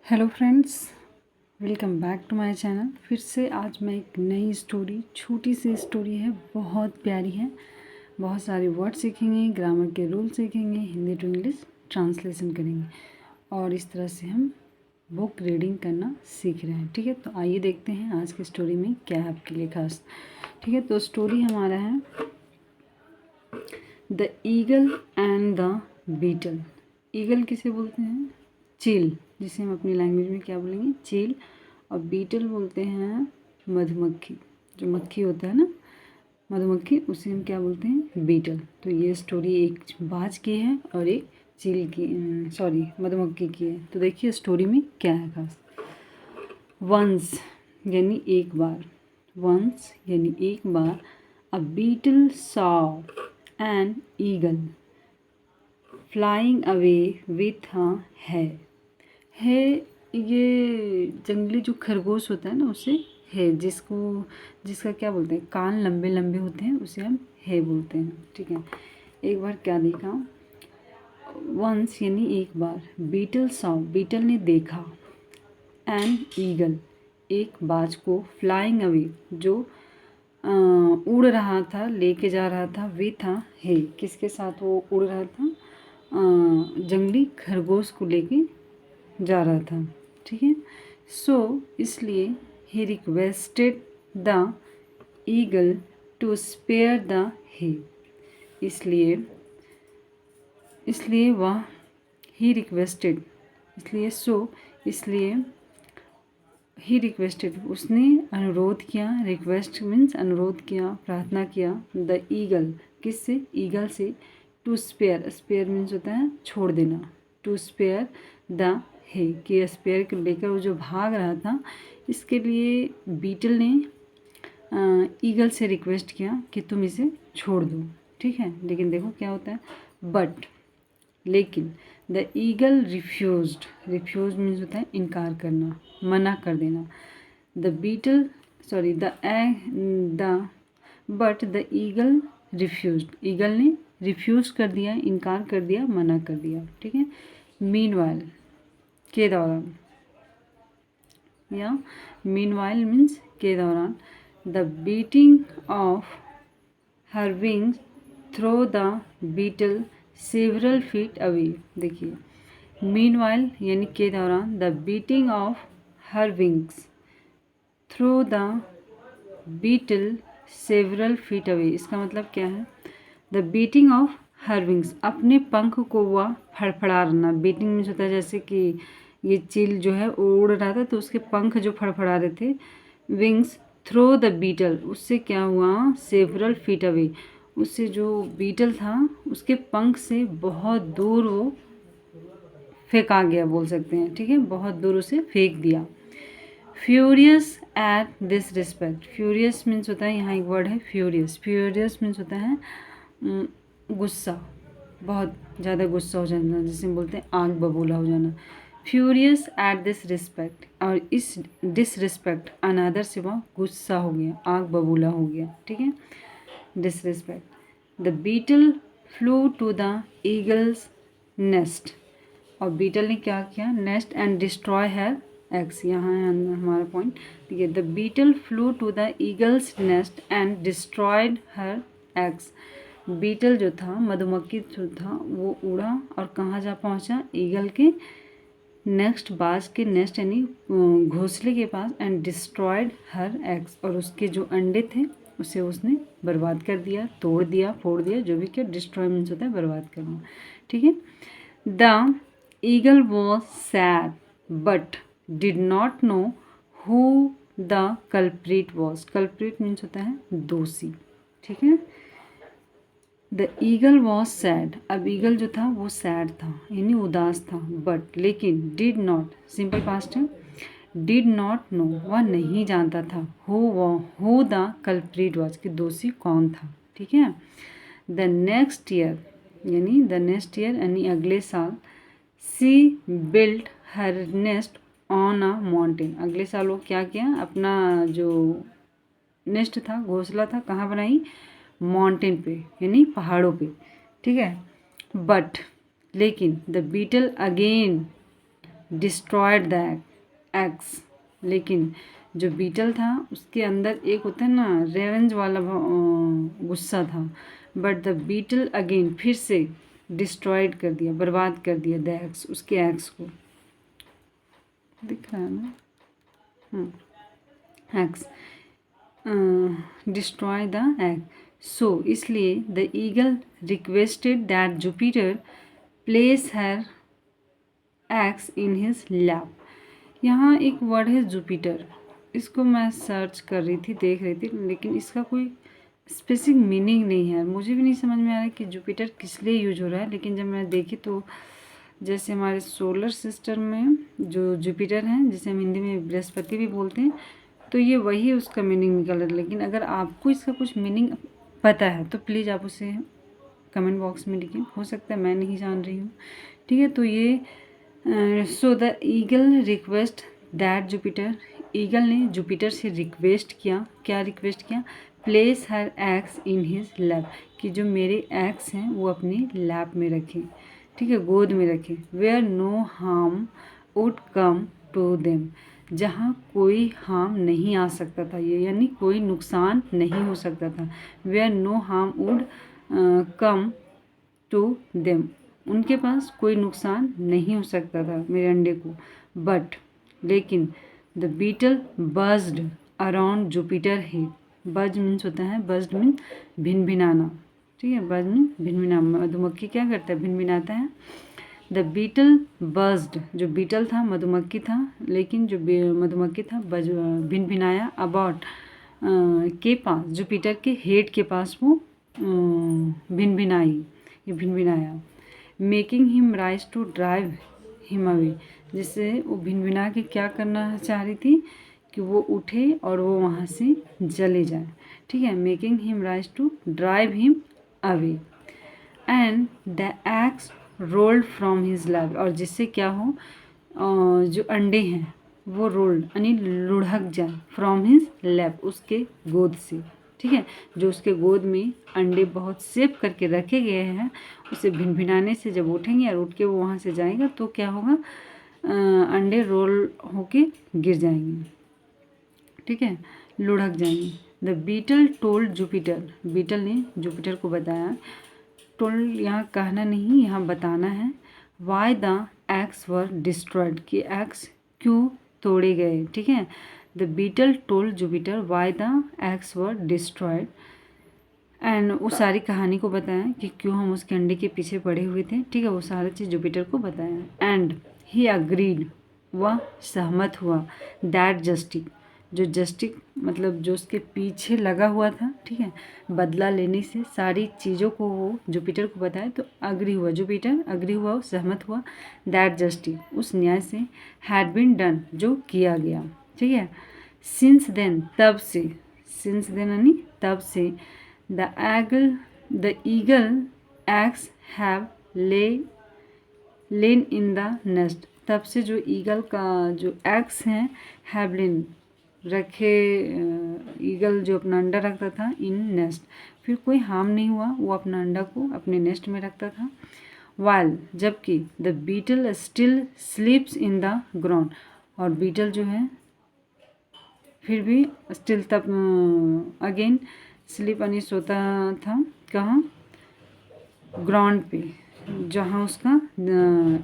Hello friends, welcome back to my channel. फिर से आज मैं एक नई स्टोरी, छोटी सी स्टोरी है, बहुत प्यारी है। बहुत सारे वर्ड सीखेंगे, ग्रामर के रूल सीखेंगे, हिंदी टू इंग्लिश ट्रांसलेशन करेंगे और इस तरह से हम बुक रीडिंग करना सीख रहे हैं। ठीक है, तो आइए देखते हैं आज की स्टोरी में क्या है आपके लिए खास। ठीक है, तो स्टोरी हमारा है the eagle and the beetle. Eagle किसे बोलते हैं? चील, जिसे हम अपनी लैंग्वेज में क्या बोलेंगे? चील। और बीटल बोलते हैं मधुमक्खी। जो मक्खी होता है ना, मधुमक्खी, उसे हम क्या बोलते हैं? बीटल। तो ये स्टोरी एक बाज की है और एक चील की, मधुमक्खी की है। तो देखिए स्टोरी में क्या है खास। वंस यानी एक बार, वंस यानी एक बार, a beetle saw an eagle flying away with है। ये जंगली जो खरगोश होता है ना, उसे है, जिसका क्या बोलते हैं, कान लंबे लंबे होते हैं, उसे हम है बोलते हैं। ठीक है, एक बार क्या देखा, वंस यानी एक बार, बीटल सॉ बीटल ने देखा, एन ईगल एक बाज को, फ्लाइंग अवे जो उड़ रहा था, लेके जा रहा था, विथ है किसके साथ वो उड़ रहा था? जंगली खरगोश को लेके जा रहा था। ठीक है, सो इसलिए ही requested the eagle to spare the है। इसलिए इसलिए वह ही रिक्वेस्टेड, इसलिए ही रिक्वेस्टेड उसने अनुरोध किया, रिक्वेस्ट मीन्स अनुरोध किया, प्रार्थना किया, द ईगल किससे? ईगल से, टू स्पेयर, स्पेयर मीन्स होता है छोड़ देना, टू स्पेयर द है कि स्पेयर को लेकर वो जो भाग रहा था, इसके लिए बीटल ने ईगल से रिक्वेस्ट किया कि तुम इसे छोड़ दो। ठीक है, लेकिन देखो क्या होता है, बट लेकिन the eagle refused, refuse means होता है इनकार करना, मना कर देना। The beetle sorry the but the eagle refused, eagle ने रिफ्यूज कर दिया, इनकार कर दिया, मना कर दिया। ठीक है, मीनवाइल के दौरान, या मीनवाइल मीन्स के दौरान, the beating of her wings throw the beetle several feet away. देखिए, मीनवाइल यानी के दौरान, the beating of her wings throw the beetle several feet away. इसका मतलब क्या है? The beating of her wings, अपने पंख को वह फड़फड़ाना। बीटिंग मीन्स होता है जैसे कि ये चील जो है उड़ रहा था, तो उसके पंख जो फड़फड़ा रहे थे, विंग्स थ्रो द बीटल, उससे क्या हुआ? सेवरल फीट अवे, उससे जो बीटल था उसके पंख से बहुत दूर वो फेंका गया, बोल सकते हैं। ठीक है, बहुत दूर उसे फेंक दिया। Furious at this respect, furious means होता है, यहाँ एक वर्ड है फ्यूरियस, फ्यूरियस मीन्स होता है गुस्सा, बहुत ज़्यादा गुस्सा हो जाना, जिसे बोलते हैं आग बबूला हो जाना। फ्यूरियस एट दिस रिस्पेक्ट, और इस डिसरिस्पेक्ट अनादर से वह गुस्सा हो गया, आग बबूला हो गया। ठीक है, disrespect. The beetle flew to the eagle's nest, और बीटल ने क्या किया? Nest and destroy her eggs. यहाँ है हमारा पॉइंट। ठीक है, the beetle flew to the eagle's nest and destroyed her eggs. Beetle जो था, मधुमक्खी जो था, वो उड़ा और कहाँ जा पहुँचा? ईगल के नेक्स्ट, बाज के नेस्ट यानी घोंसले के पास, एंड डिस्ट्रॉयड हर एग्स, और उसके जो अंडे थे उसे उसने बर्बाद कर दिया, तोड़ दिया, फोड़ दिया, जो भी किया। डिस्ट्रॉय मीन्स होता है बर्बाद करना। ठीक है, the eagle was sad but did not know who the culprit was. Culprit means होता है दोषी। ठीक है, द ईगल वॉज सैड, अब ईगल जो था वो सैड था यानी उदास था, बट लेकिन डिड नॉट, सिंपल पास्ट है, डिड नॉट नो, वह नहीं जानता था, हु द कल्प्रिट वॉज, कि दोषी कौन था। ठीक है, द नेक्स्ट ईयर यानी अगले साल, she built her nest on a mountain, अगले साल वो क्या किया? अपना जो नेस्ट था, घोंसला था, कहाँ बनाई? माउंटेन पे यानी पहाड़ों पे। ठीक है, बट लेकिन the beetle again destroyed the eggs. लेकिन जो बीटल था उसके अंदर एक होता है ना रेवेंज वाला गुस्सा था। बट द बीटल अगेन फिर से डिस्ट्रॉयड कर दिया, बर्बाद कर दिया द एग्स, उसके एग्स को। दिख रहा है ना? Eggs destroy the egg. So इसलिए the eagle requested that Jupiter place her eggs in his lap. यहाँ एक वर्ड है जुपिटर, इसको मैं सर्च कर रही थी, देख रही थी, लेकिन इसका कोई स्पेसिफिक मीनिंग नहीं है। मुझे भी नहीं समझ में आ रहा है कि जुपिटर किस लिए यूज हो रहा है। लेकिन जब मैं देखी तो जैसे हमारे सोलर सिस्टम में जो जुपिटर हैं, जिसे हम हिंदी में बृहस्पति भी बोलते हैं, तो ये वही उसका मीनिंग निकल रहा है। लेकिन अगर आपको इसका कुछ मीनिंग पता है तो प्लीज़ आप उसे कमेंट बॉक्स में लिखिए, हो सकता है मैं नहीं जान रही हूँ। ठीक है, तो ये so the eagle request that Jupiter, eagle ने जुपिटर से रिक्वेस्ट किया, क्या रिक्वेस्ट किया? Place her eggs in his lap, कि जो मेरे एग्स हैं वो अपने लैप में रखें, ठीक है, गोद में रखें। Where no harm would come to them, जहाँ कोई हार्म नहीं आ सकता था, ये यानी कोई नुकसान नहीं हो सकता था। Where no harm would come to them, उनके पास कोई नुकसान नहीं हो सकता था मेरे अंडे को। बट लेकिन the beetle buzzed around Jupiter head. Buzz means होता है, बज्ड मीन्स भिन भिनाना, ठीक है, बज मीन्स भिन भिनाना। मधुमक्खी क्या करता है? भिन भिनाता है। द बीटल बज्ड, जो बीटल था मधुमक्खी था, लेकिन जो मधुमक्खी था बज भिन भिनाया अबाउट के पास, जुपिटर के हेड के पास वो भिन भिनाई, ये भिन भिनाया। Making him rise to drive him away, जिससे वो भिन भिना के क्या करना चाह रही थी कि वो उठे और वो वहाँ से चले जाए, ठीक है। Making him rise to drive him away and the eggs rolled from his lap, और जिससे क्या हो जो अंडे हैं वो रोल्ड यानी लुढ़क जाए फ्रॉम हिज लैब, उसके गोद से, ठीक है। जो उसके गोद में अंडे बहुत सेव करके रखे गए हैं, उसे भिनभिनाने से जब उठेंगे और उठ के वो वहाँ से जाएगा तो क्या होगा, अंडे रोल होके गिर जाएंगे, ठीक है, लुढ़क जाएंगे। The beetle told Jupiter, beetle ने जुपिटर को बताया, टोल्ड यहाँ कहना नहीं, यहाँ बताना है। Why the eggs were destroyed, कि एग्स क्यों तोड़े गए, ठीक है। The beetle told Jupiter why the eggs were destroyed and वो सारी कहानी को बताया कि क्यों हम उसके अंडे के पीछे पड़े हुए थे, ठीक है, वो सारी चीज़ जुपिटर को बताया। एंड ही अग्रीड, वह सहमत हुआ। दैट जस्टिक, जो जस्टिक मतलब जो उसके पीछे लगा हुआ था, ठीक है, बदला लेने से सारी चीज़ों को वो जुपिटर को बताया तो अग्री हुआ, जुपिटर अग्री हुआ, सहमत हुआ। दैट जस्टिस, उस न्याय से, हैड बीन डन, जो किया गया, ठीक है। सिंस देन, तब से, सिंस देन यानी तब से, the eagle eggs have lane in the nest, तब से जो ईगल का जो एग्स हैं हैव लेन रखे, ईगल जो अपना अंडा रखता था इन नेस्ट, फिर कोई हार्म नहीं हुआ, वो अपना अंडा को अपने नेस्ट में रखता था। वाइल, जबकि the beetle still sleeps in the ground, और बीटल जो है फिर भी स्टिल तब अगेन स्लीप यानी सोता था, कहाँ, ग्राउंड पे, जहाँ उसका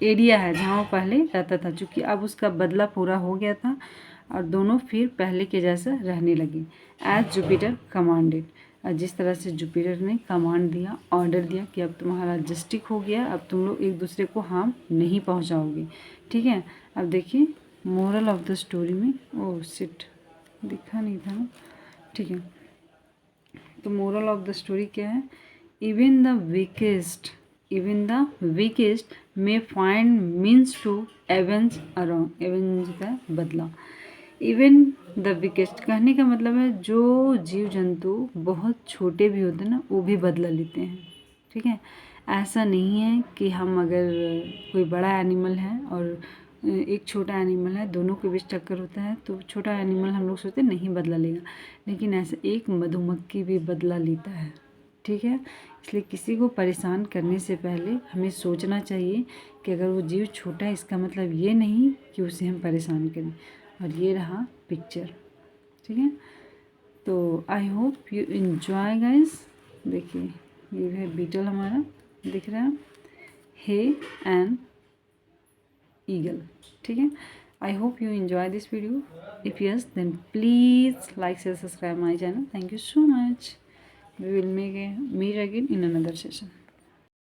एरिया है जहाँ वो पहले रहता था, चूँकि अब उसका बदला पूरा हो गया था और दोनों फिर पहले के जैसा रहने लगे। एज जुपिटर कमांडेड, जिस तरह से जुपिटर ने कमांड दिया, ऑर्डर दिया कि अब तुम्हारा जस्टिक हो गया, अब तुम लोग एक दूसरे को हार्म नहीं पहुंचाओगे, ठीक है। अब देखिए मोरल ऑफ द स्टोरी में, ओह शिट दिखा नहीं था ना, ठीक है। तो मोरल ऑफ द स्टोरी क्या है, even the weakest may find means to avenge around, avenge होता है बदला। इवन द वीकेस्ट कहने का मतलब है जो जीव जंतु बहुत छोटे भी होते हैं ना, वो भी बदला लेते हैं, ठीक है। ऐसा नहीं है कि हम अगर कोई बड़ा एनिमल है और एक छोटा एनिमल है, दोनों के बीच टक्कर होता है तो छोटा एनिमल हम लोग सोचते नहीं बदला लेगा, लेकिन ऐसे एक मधुमक्खी भी बदला लेता है, ठीक है। इसलिए किसी को परेशान करने से पहले हमें सोचना चाहिए कि अगर वो जीव छोटा है इसका मतलब ये नहीं कि उसे हम परेशान करें। और ये रहा पिक्चर, ठीक है। तो I hope you enjoy guys. देखिए ये है बीटल हमारा, दिख रहा है, हे एंड ईगल, ठीक है। I hope you enjoy this video. If yes, then please like, share, subscribe my channel. Thank you so much. We will meet again in another session.